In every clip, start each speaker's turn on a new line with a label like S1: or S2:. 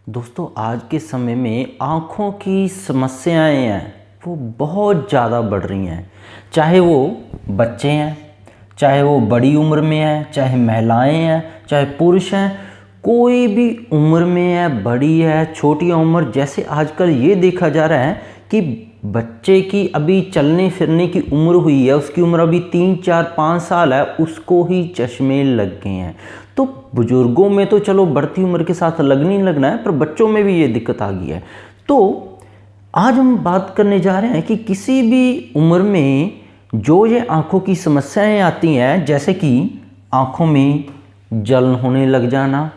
S1: दोस्तों आज के समय में आँखों की समस्याएं हैं वो बहुत ज़्यादा बढ़ रही हैं। चाहे वो बच्चे हैं, चाहे वो बड़ी उम्र में हैं, चाहे महिलाएं हैं, चाहे पुरुष हैं, कोई भी उम्र में है, बड़ी है, छोटी उम्र। जैसे आजकल ये देखा जा रहा है कि बच्चे की अभी चलने फिरने की उम्र हुई है, उसकी उम्र अभी 3 4 5 साल है, उसको ही चश्मे लग गए हैं। तो बुजुर्गों में तो चलो बढ़ती उम्र के साथ लगना ही लगना है, पर बच्चों में भी ये दिक्कत आ गई है। तो आज हम बात करने जा रहे हैं कि किसी भी उम्र में जो ये आँखों की समस्याएं आती हैं, जैसे कि आँखों में जलन होने लग जाना,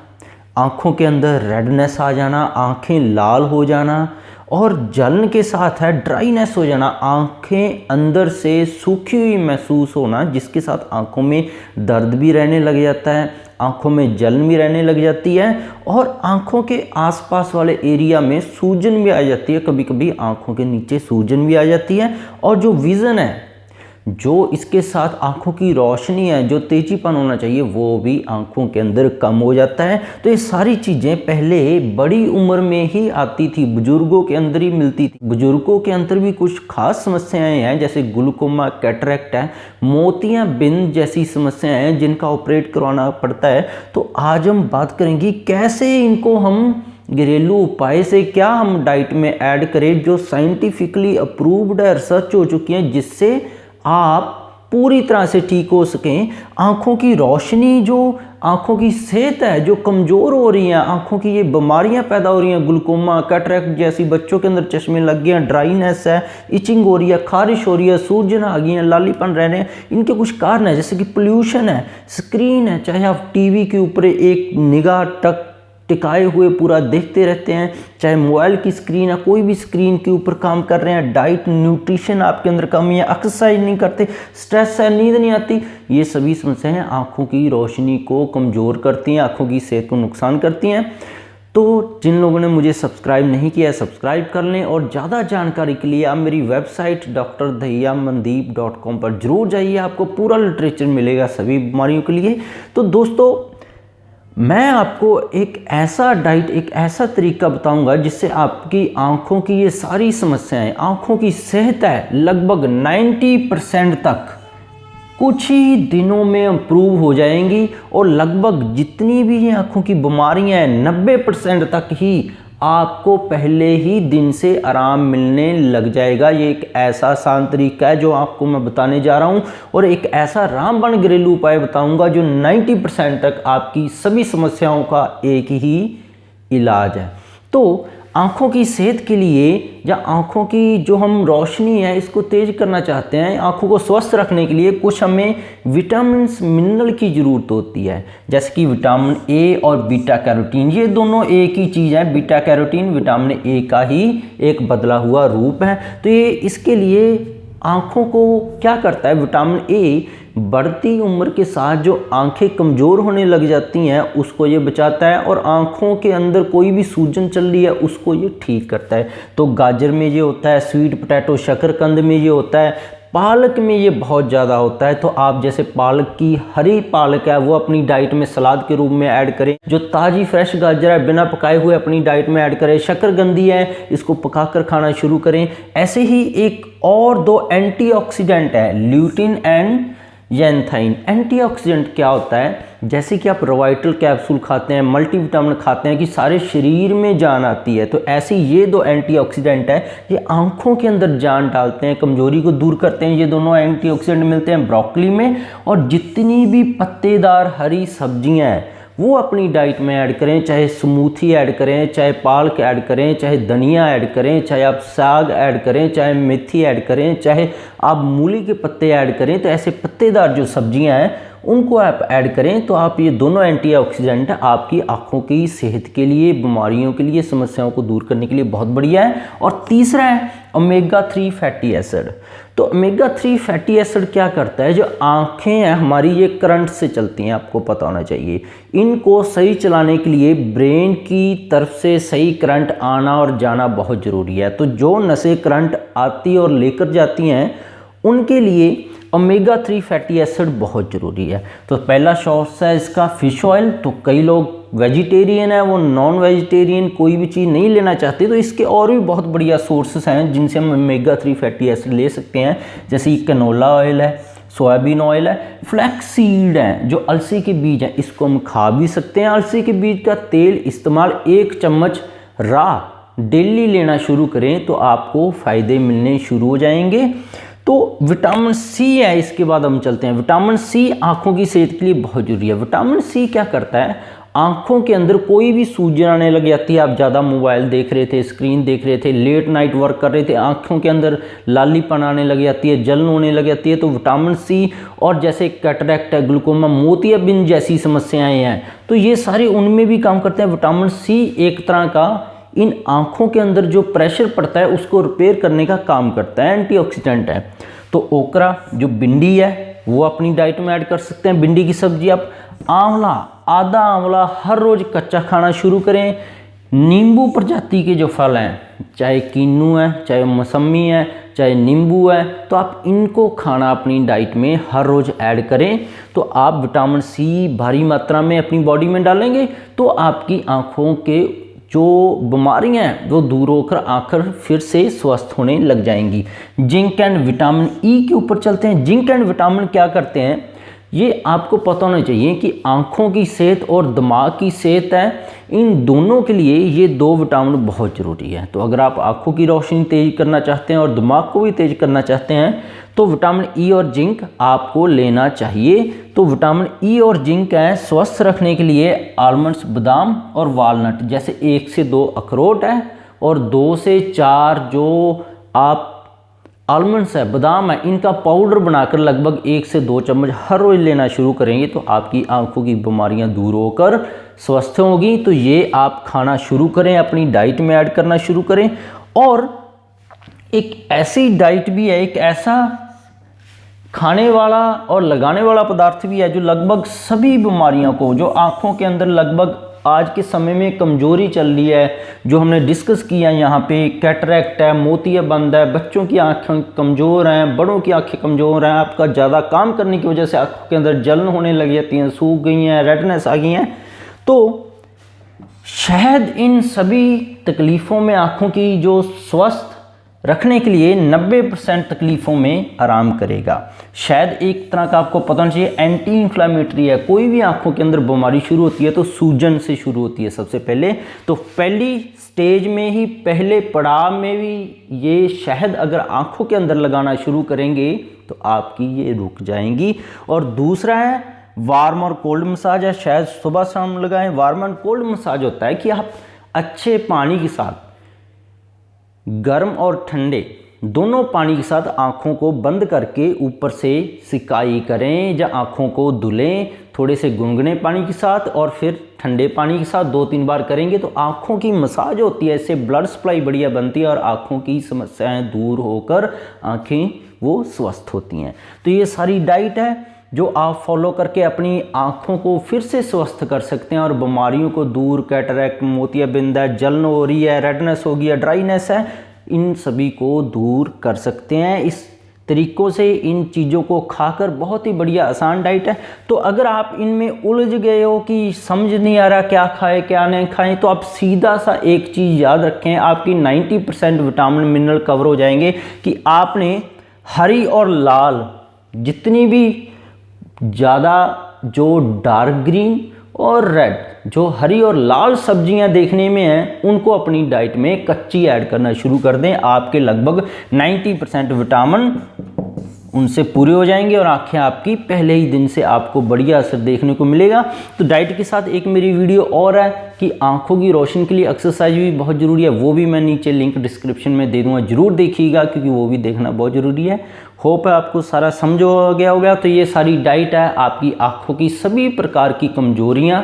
S1: आँखों के अंदर रेडनेस आ जाना, आँखें लाल हो जाना, और जलन के साथ है ड्राइनेस हो जाना, आँखें अंदर से सूखी हुई महसूस होना, जिसके साथ आँखों में दर्द भी रहने लग जाता है, आँखों में जलन भी रहने लग जाती है, और आँखों के आसपास वाले एरिया में सूजन भी आ जाती है। कभी कभी आँखों के नीचे सूजन भी आ जाती है, और जो विज़न है, जो इसके साथ आँखों की रोशनी है, जो तेजीपन होना चाहिए, वो भी आँखों के अंदर कम हो जाता है। तो ये सारी चीज़ें पहले बड़ी उम्र में ही आती थी, बुजुर्गों के अंदर ही मिलती थी। बुजुर्गों के अंदर भी कुछ खास समस्याएं हैं, जैसे ग्लूकोमा, कैटरेक्ट है, मोतियाबिंद जैसी समस्याएं हैं जिनका ऑपरेट करवाना पड़ता है। तो आज हम बात करेंगे कैसे इनको हम घरेलू उपाय से क्या हम डाइट में ऐड करें, जो साइंटिफिकली अप्रूव्ड है, रिसर्च हो चुकी है, जिससे आप पूरी तरह से ठीक हो सकें। आँखों की रोशनी, जो आँखों की सेहत है जो कमज़ोर हो रही है, आँखों की ये बीमारियां पैदा हो रही हैं, ग्लूकोमा, कैटरेक्ट जैसी, बच्चों के अंदर चश्मे लग गए हैं, ड्राइनेस है, इचिंग हो रही है, खारिश हो रही है, सूजन आ गई है, लालीपन रह रहे हैं। इनके कुछ कारण है, जैसे कि पोल्यूशन है, स्क्रीन है, चाहे आप टीवी के ऊपर एक निगाह टिकाए हुए पूरा देखते रहते हैं, चाहे मोबाइल की स्क्रीन है, कोई भी स्क्रीन के ऊपर काम कर रहे हैं, डाइट न्यूट्रिशन आपके अंदर कमी है, एक्सरसाइज नहीं करते, स्ट्रेस है, नींद नहीं आती, ये सभी समस्याएं आँखों की रोशनी को कमज़ोर करती हैं, आँखों की सेहत को नुकसान करती हैं। तो जिन लोगों ने मुझे सब्सक्राइब नहीं किया है, सब्सक्राइब कर लें, और ज़्यादा जानकारी के लिए आप मेरी वेबसाइट drdhaiyamandeep.com पर जरूर जाइए, आपको पूरा लिटरेचर मिलेगा सभी बीमारियों के लिए। तो दोस्तों, मैं आपको एक ऐसा डाइट, एक ऐसा तरीका बताऊंगा जिससे आपकी आँखों की ये सारी समस्याएं, आँखों की सेहत है, लगभग 90% तक कुछ ही दिनों में इम्प्रूव हो जाएंगी, और लगभग जितनी भी ये आँखों की बीमारियां हैं 90% तक ही आपको पहले ही दिन से आराम मिलने लग जाएगा। ये एक ऐसा आसान तरीका है जो आपको मैं बताने जा रहा हूँ, और एक ऐसा रामबाण घरेलू उपाय बताऊंगा जो 90% तक आपकी सभी समस्याओं का एक ही इलाज है। तो आँखों की सेहत के लिए, या आँखों की जो हम रोशनी है इसको तेज करना चाहते हैं, आँखों को स्वस्थ रखने के लिए कुछ हमें विटामिन मिनरल की ज़रूरत होती है, जैसे कि विटामिन ए और बीटा कैरोटीन। ये दोनों एक ही चीज़ है, बीटा कैरोटीन विटामिन ए का ही एक बदला हुआ रूप है। तो ये इसके लिए आँखों को क्या करता है, विटामिन ए बढ़ती उम्र के साथ जो आंखें कमज़ोर होने लग जाती हैं उसको ये बचाता है, और आंखों के अंदर कोई भी सूजन चल रही है उसको ये ठीक करता है। तो गाजर में ये होता है, स्वीट पोटैटो शकरकंद में ये होता है, पालक में ये बहुत ज़्यादा होता है। तो आप जैसे पालक की, हरी पालक है वो अपनी डाइट में सलाद के रूप में ऐड करें, जो ताज़ी फ्रेश गाजर है बिना पकाए हुए अपनी डाइट में ऐड करें, शकरकंदी है इसको पकाकर खाना शुरू करें। ऐसे ही एक और दो एंटीऑक्सीडेंट है, ल्यूटिन एंड ज़ैंथाइन। एंटीऑक्सीडेंट क्या होता है, जैसे कि आप रवाइटल कैप्सूल खाते हैं, मल्टीविटामिन खाते हैं कि सारे शरीर में जान आती है, तो ऐसे ये दो एंटीऑक्सीडेंट है, ये आंखों के अंदर जान डालते हैं, कमजोरी को दूर करते हैं। ये दोनों एंटीऑक्सीडेंट मिलते हैं ब्रोकली में, और जितनी भी पत्तेदार हरी सब्जियां हैं वो अपनी डाइट में ऐड करें, चाहे स्मूथी ऐड करें, चाहे पालक ऐड करें, चाहे धनिया ऐड करें, चाहे आप साग ऐड करें, चाहे मेथी ऐड करें, चाहे आप मूली के पत्ते ऐड करें। तो ऐसे पत्तेदार जो सब्जियां हैं उनको आप ऐड करें, तो आप ये दोनों एंटीऑक्सीडेंट आपकी आँखों की सेहत के लिए, बीमारियों के लिए, समस्याओं को दूर करने के लिए बहुत बढ़िया है। और तीसरा है ओमेगा 3 फैटी एसिड। तो ओमेगा 3 फैटी एसिड क्या करता है, जो आँखें हैं हमारी ये करंट से चलती हैं, आपको पता होना चाहिए। इनको सही चलाने के लिए ब्रेन की तरफ से सही करंट आना और जाना बहुत ज़रूरी है। तो जो नसें करंट आती और लेकर जाती हैं उनके लिए ओमेगा 3 फैटी एसिड बहुत ज़रूरी है। तो पहला सोर्स है इसका फिश ऑयल। तो कई लोग वेजिटेरियन है, वो नॉन वेजिटेरियन कोई भी चीज़ नहीं लेना चाहते, तो इसके और भी बहुत बढ़िया सोर्सेस हैं जिनसे हम ओमेगा 3 फैटी एसिड ले सकते हैं। जैसे कैनोला ऑयल है, सोयाबीन ऑयल है, फ्लैक्स सीड है, जो अलसी के बीज हैं, इसको हम खा भी सकते हैं। अलसी के बीज का तेल इस्तेमाल 1 चम्मच डेली लेना शुरू करें तो आपको फ़ायदे मिलने शुरू हो जाएंगे। तो विटामिन सी है, इसके बाद हम चलते हैं। विटामिन सी आँखों की सेहत के लिए बहुत ज़रूरी है। विटामिन सी क्या करता है, आँखों के अंदर कोई भी सूजन आने लग जाती है, आप ज़्यादा मोबाइल देख रहे थे, स्क्रीन देख रहे थे, लेट नाइट वर्क कर रहे थे, आँखों के अंदर लालीपन आने लग जाती है, जलन होने लग जाती है, तो विटामिन सी, और जैसे कैटरैक्ट है, ग्लूकोमा, मोतियाबिंद जैसी समस्याएं हैं, तो ये सारे उनमें भी काम करते हैं। विटामिन सी एक तरह का इन आँखों के अंदर जो प्रेशर पड़ता है उसको रिपेयर करने का काम करता है, एंटीऑक्सीडेंट है। तो ओकरा जो भिंडी है वो अपनी डाइट में ऐड कर सकते हैं, भिंडी की सब्जी आप। आंवला, आधा आंवला हर रोज़ कच्चा खाना शुरू करें। नींबू प्रजाति के जो फल हैं, चाहे कीनू है, चाहे मौसमी है, चाहे नींबू है, तो आप इनको खाना अपनी डाइट में हर रोज़ ऐड करें। तो आप विटामिन सी भारी मात्रा में अपनी बॉडी में डालेंगे तो आपकी आँखों के जो बीमारियां हैं वो दूर होकर आकर फिर से स्वस्थ होने लग जाएंगी। जिंक एंड विटामिन ई के ऊपर चलते हैं। जिंक एंड विटामिन क्या करते हैं, ये आपको पता होना चाहिए कि आँखों की सेहत और दिमाग की सेहत है, इन दोनों के लिए ये 2 विटामिन बहुत ज़रूरी है। तो अगर आप आँखों की रोशनी तेज़ करना चाहते हैं और दिमाग को भी तेज़ करना चाहते हैं तो विटामिन ई और जिंक आपको लेना चाहिए। तो विटामिन ई और जिंक है स्वस्थ रखने के लिए आलमंड्स, बादाम और वालनट, जैसे 1 से 2 अखरोट है और 2 से 4 जो आप आलमंड्स है, बादाम है, इनका पाउडर बनाकर लगभग 1 से 2 चम्मच हर रोज़ लेना शुरू करेंगे तो आपकी आंखों की बीमारियां दूर होकर स्वस्थ होंगी। तो ये आप खाना शुरू करें, अपनी डाइट में ऐड करना शुरू करें। और एक ऐसी डाइट भी है, एक ऐसा खाने वाला और लगाने वाला पदार्थ भी है जो लगभग सभी बीमारियों को, जो आँखों के अंदर लगभग आज के समय में कमजोरी चल रही है, जो हमने डिस्कस किया यहाँ पे, कैटरैक्ट है, मोतियाबिंद है, बच्चों की आँखें कमज़ोर हैं, बड़ों की आँखें कमज़ोर हैं, आपका ज़्यादा काम करने की वजह से आँखों के अंदर जलन होने लग जाती हैं, सूख गई हैं, रेडनेस आ गई हैं, तो शहद इन सभी तकलीफ़ों में, आँखों की जो स्वस्थ रखने के लिए 90% तकलीफ़ों में आराम करेगा। शहद एक तरह का आपको पता होना चाहिए एंटी इन्फ्लामेटरी है। कोई भी आंखों के अंदर बीमारी शुरू होती है तो सूजन से शुरू होती है सबसे पहले, तो पहली स्टेज में ही, पहले पड़ाव में भी ये शहद अगर आंखों के अंदर लगाना शुरू करेंगे तो आपकी ये रुक जाएंगी। और दूसरा है वार्म और कोल्ड मसाज है, शहद सुबह शाम लगाएं। वार्म एंड कोल्ड मसाज होता है कि आप अच्छे पानी के साथ, गर्म और ठंडे दोनों पानी के साथ आँखों को बंद करके ऊपर से सिकाई करें या आँखों को धुलें, थोड़े से गुनगुने पानी के साथ और फिर ठंडे पानी के साथ 2-3 बार करेंगे तो आँखों की मसाज होती है, इससे ब्लड सप्लाई बढ़िया बनती है और आँखों की समस्याएं दूर होकर आँखें वो स्वस्थ होती हैं। तो ये सारी डाइट है जो आप फॉलो करके अपनी आँखों को फिर से स्वस्थ कर सकते हैं और बीमारियों को दूर, कैटरैक्ट, मोतियाबिंद है, जलन हो रही है, रेडनेस हो गई है, ड्राइनेस है, इन सभी को दूर कर सकते हैं इस तरीक़ों से। इन चीज़ों को खाकर बहुत ही बढ़िया आसान डाइट है। तो अगर आप इनमें उलझ गए हो कि समझ नहीं आ रहा क्या खाएं क्या नहीं खाएं, तो आप सीधा सा एक चीज़ याद रखें, आपकी 90% विटामिन मिनरल कवर हो जाएंगे कि आपने हरी और लाल जितनी भी ज़्यादा जो डार्क ग्रीन और रेड, जो हरी और लाल सब्जियां देखने में हैं, उनको अपनी डाइट में कच्ची ऐड करना शुरू कर दें। आपके लगभग 90% विटामिन उनसे पूरे हो जाएंगे और आंखें आपकी पहले ही दिन से आपको बढ़िया असर देखने को मिलेगा। तो डाइट के साथ एक मेरी वीडियो और है कि आंखों की रोशनी के लिए एक्सरसाइज भी बहुत ज़रूरी है, वो भी मैं नीचे लिंक डिस्क्रिप्शन में दे दूँगा, ज़रूर देखिएगा क्योंकि वो भी देखना बहुत ज़रूरी है। होप है आपको सारा समझ हो गया होगा। तो ये सारी डाइट है आपकी आँखों की सभी प्रकार की कमजोरियाँ,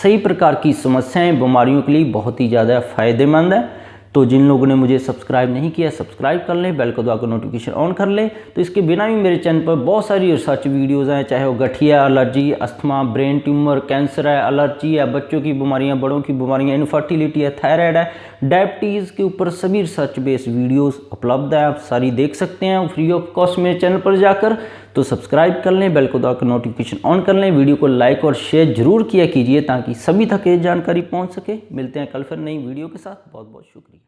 S1: सही प्रकार की समस्याएं, बीमारियों के लिए बहुत ही ज़्यादा फ़ायदेमंद है। तो जिन लोगों ने मुझे सब्सक्राइब नहीं किया सब्सक्राइब कर लें, बेल को दबाकर नोटिफिकेशन ऑन कर लें। तो इसके बिना भी मेरे चैनल पर बहुत सारी रिसर्च वीडियोज़ हैं, चाहे वो गठिया, allergy, asthma, brain tumour, cancer है, एलर्जी है, बच्चों की बीमारियाँ, बड़ों की बीमारियाँ, इनफर्टिलिटी है, थायराइड है, डायबिटीज़ के ऊपर सभी रिसर्च बेस्ड वीडियोज़ उपलब्ध है। आप सारी देख सकते हैं फ्री ऑफ कॉस्ट मेरे चैनल पर जाकर। तो सब्सक्राइब कर लें, बेल को दबाकर नोटिफिकेशन ऑन कर लें, वीडियो को लाइक और शेयर जरूर किया कीजिए ताकि सभी तक ये जानकारी पहुंच सके। मिलते हैं कल फिर नई वीडियो के साथ। बहुत बहुत शुक्रिया।